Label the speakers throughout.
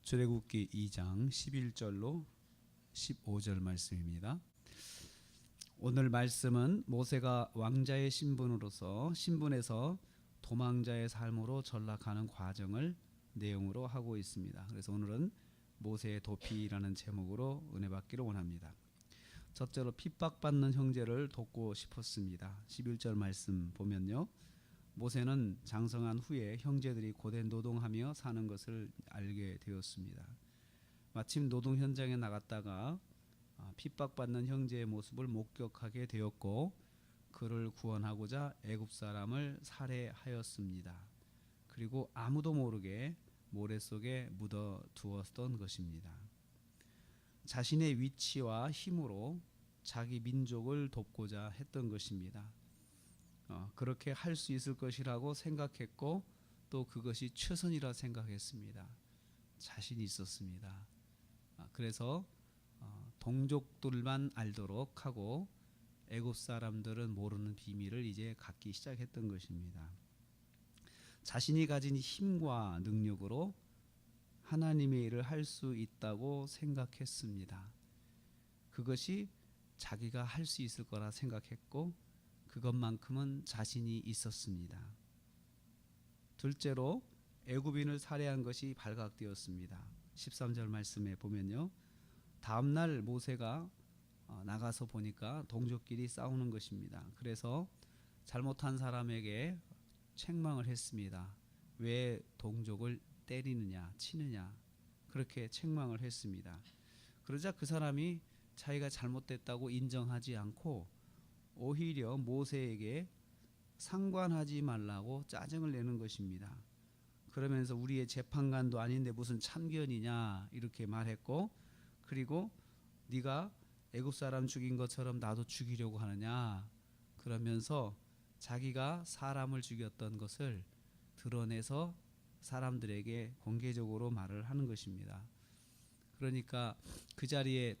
Speaker 1: 출애굽기 2장 11절로 15절 말씀입니다. 오늘 말씀은 모세가 왕자의 신분에서 도망자의 삶으로 전락하는 과정을 내용으로 하고 있습니다. 그래서 오늘은 모세의 도피라는 제목으로 은혜 받기를 원합니다. 첫째로 핍박받는 형제를 돕고 싶었습니다. 11절 말씀 보면요, 모세는 장성한 후에 형제들이 고된 노동하며 사는 것을 알게 되었습니다. 마침 노동 현장에 나갔다가 핍박받는 형제의 모습을 목격하게 되었고, 그를 구원하고자 애굽 사람을 살해하였습니다. 그리고 아무도 모르게 모래 속에 묻어 두었던 것입니다. 자신의 위치와 힘으로 자기 민족을 돕고자 했던 것입니다. 그렇게 할 수 있을 것이라고 생각했고, 또 그것이 최선이라 생각했습니다. 자신이 있었습니다. 그래서 동족들만 알도록 하고 애굽 사람들은 모르는 비밀을 이제 갖기 시작했던 것입니다. 자신이 가진 힘과 능력으로 하나님의 일을 할 수 있다고 생각했습니다. 그것이 자기가 할 수 있을 거라 생각했고, 그것만큼은 자신이 있었습니다. 둘째로 애굽인을 살해한 것이 발각되었습니다. 13절 말씀에 보면요, 다음날 모세가 나가서 보니까 동족끼리 싸우는 것입니다. 그래서 잘못한 사람에게 책망을 했습니다. 왜 동족을 때리느냐, 치느냐, 그렇게 책망을 했습니다. 그러자 그 사람이 자기가 잘못됐다고 인정하지 않고 오히려 모세에게 상관하지 말라고 짜증을 내는 것입니다. 그러면서 우리의 재판관도 아닌데 무슨 참견이냐 이렇게 말했고, 그리고 네가 애굽 사람 죽인 것처럼 나도 죽이려고 하느냐, 그러면서 자기가 사람을 죽였던 것을 드러내서 사람들에게 공개적으로 말을 하는 것입니다. 그러니까 그 자리에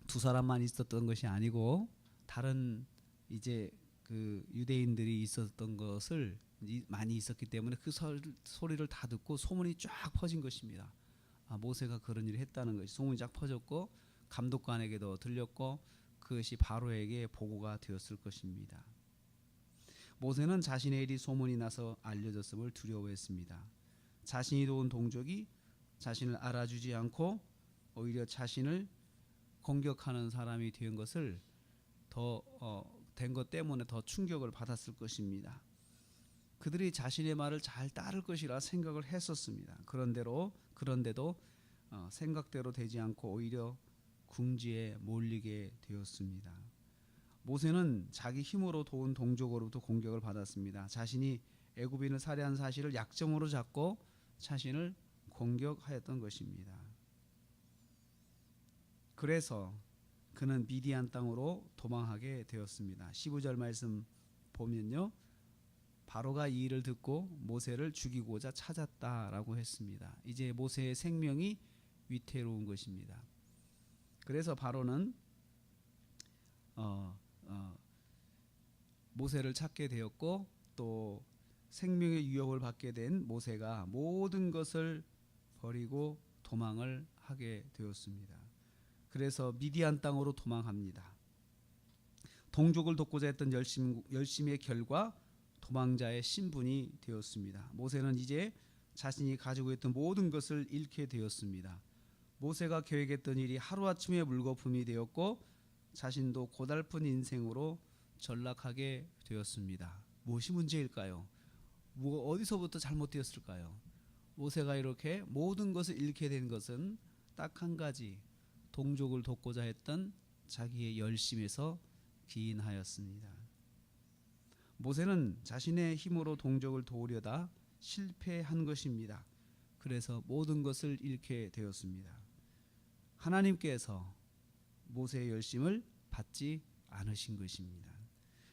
Speaker 1: 두 사람만 있었던 것이 아니고 다른 이제 그 유대인들이 있었던 것을 많이 있었기 때문에 그 소리를 다 듣고 소문이 쫙 퍼진 것입니다. 모세가 그런 일을 했다는 것이 소문이 쫙 퍼졌고, 감독관에게도 들렸고, 그것이 바로에게 보고가 되었을 것입니다. 모세는 자신의 일이 소문이 나서 알려졌음을 두려워했습니다. 자신이 도운 동족이 자신을 알아주지 않고 오히려 자신을 공격하는 사람이 된 것을 된 것 때문에 더 충격을 받았을 것입니다. 그들이 자신의 말을 잘 따를 것이라 생각을 했었습니다. 그런데도 생각대로 되지 않고 오히려 궁지에 몰리게 되었습니다. 모세는 자기 힘으로 도운 동족으로부터 공격을 받았습니다. 자신이 애굽인을 살해한 사실을 약점으로 잡고 자신을 공격하였던 것입니다. 그래서 그는 미디안 땅으로 도망하게 되었습니다. 15절 말씀 보면요, 바로가 이 일을 듣고 모세를 죽이고자 찾았다라고 했습니다. 이제 모세의 생명이 위태로운 것입니다. 그래서 바로는 모세를 찾게 되었고, 또 생명의 위협을 받게 된 모세가 모든 것을 버리고 도망을 하게 되었습니다. 그래서 미디안 땅으로 도망합니다. 동족을 돕고자 했던 열심의 결과 도망자의 신분이 되었습니다. 모세는 이제 자신이 가지고 있던 모든 것을 잃게 되었습니다. 모세가 계획했던 일이 하루아침에 물거품이 되었고, 자신도 고달픈 인생으로 전락하게 되었습니다. 무엇이 문제일까요? 어디서부터 잘못되었을까요? 모세가 이렇게 모든 것을 잃게 된 것은 딱 한 가지, 동족을 돕고자 했던 자기의 열심에서 기인하였습니다. 모세는 자신의 힘으로 동족을 도우려다 실패한 것입니다. 그래서 모든 것을 잃게 되었습니다. 하나님께서 모세의 열심을 받지 않으신 것입니다.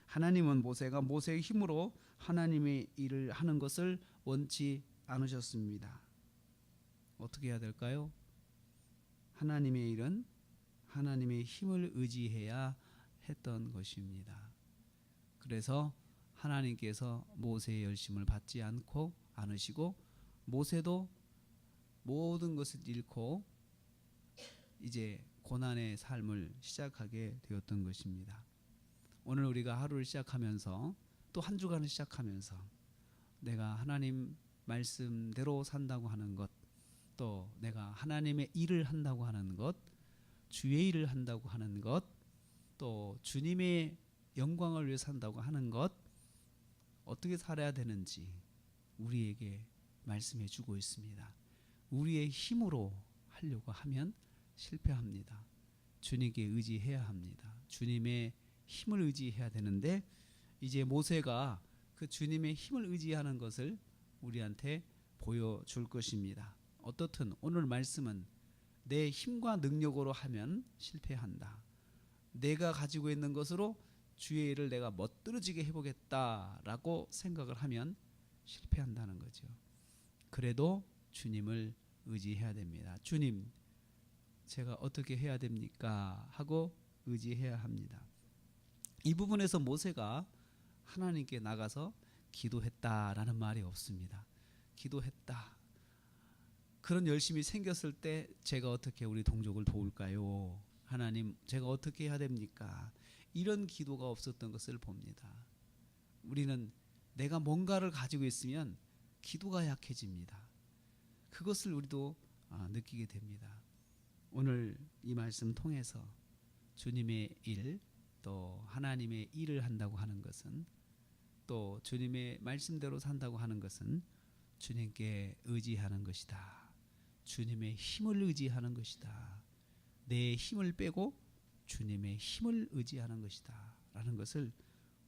Speaker 1: 하나님은 모세의 힘으로 하나님의 일을 하는 것을 원치 않으셨습니다. 어떻게 해야 될까요? 하나님의 일은 하나님의 힘을 의지해야 했던 것입니다. 그래서 하나님께서 모세의 열심을 받지 않으시고, 모세도 모든 것을 잃고 이제 고난의 삶을 시작하게 되었던 것입니다. 오늘 우리가 하루를 시작하면서 또 한 주간을 시작하면서 내가 하나님 말씀대로 산다고 하는 것, 또 내가 하나님의 일을 한다고 하는 것, 주의 일을 한다고 하는 것, 또 주님의 영광을 위해 산다고 하는 것, 어떻게 살아야 되는지 우리에게 말씀해 주고 있습니다. 우리의 힘으로 하려고 하면 실패합니다. 주님께 의지해야 합니다. 주님의 힘을 의지해야 되는데 이제 모세가 그 주님의 힘을 의지하는 것을 우리한테 보여줄 것입니다. 어떻든 오늘 말씀은 내 힘과 능력으로 하면 실패한다. 내가 가지고 있는 것으로 주의 일을 내가 멋들어지게 해보겠다라고 생각을 하면 실패한다는 거죠. 그래도 주님을 의지해야 됩니다. 주님, 제가 어떻게 해야 됩니까? 하고 의지해야 합니다. 이 부분에서 모세가 하나님께 나가서 기도했다라는 말이 없습니다. 기도했다. 그런 열심이 생겼을 때 제가 어떻게 우리 동족을 도울까요? 하나님, 제가 어떻게 해야 됩니까? 이런 기도가 없었던 것을 봅니다. 우리는 내가 뭔가를 가지고 있으면 기도가 약해집니다. 그것을 우리도 느끼게 됩니다. 오늘 이 말씀 통해서 주님의 일, 또 하나님의 일을 한다고 하는 것은, 또 주님의 말씀대로 산다고 하는 것은 주님께 의지하는 것이다. 주님의 힘을 의지하는 것이다. 내 힘을 빼고 주님의 힘을 의지하는 것이다 라는 것을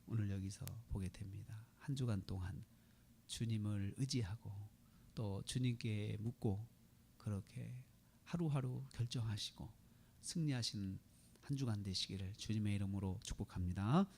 Speaker 1: 오늘 여기서 보게 됩니다. 한 주간 동안 주님을 의지하고 또 주님께 묻고 그렇게 하루하루 결정하시고 승리하시는 한 주간 되시기를 주님의 이름으로 축복합니다.